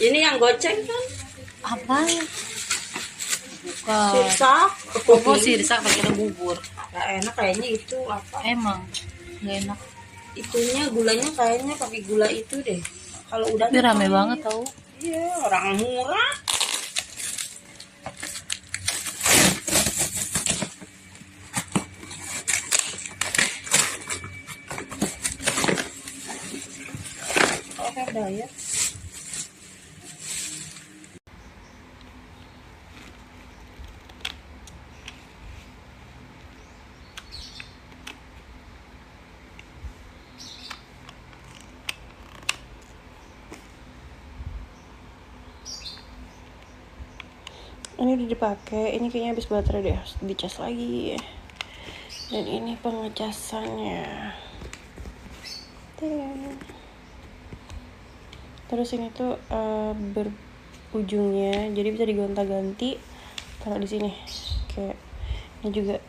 Ini yang goceng kan? Apa? Bukan. Sirsak. Oh, sirsak pakai bubur. Gak enak kayaknya itu apa? Emang nggak enak. Itunya gulanya kayaknya pakai gula itu deh. Kalau udah Tapi rame banget tau. Iya, orang murah. Oke, diet. Ini udah dipakai, ini kayaknya habis baterai deh, harus dicas lagi. Dan ini pengecasannya. Terus ini tuh berujungnya, jadi bisa digonta-ganti. Taruh di sini. Kayak ini juga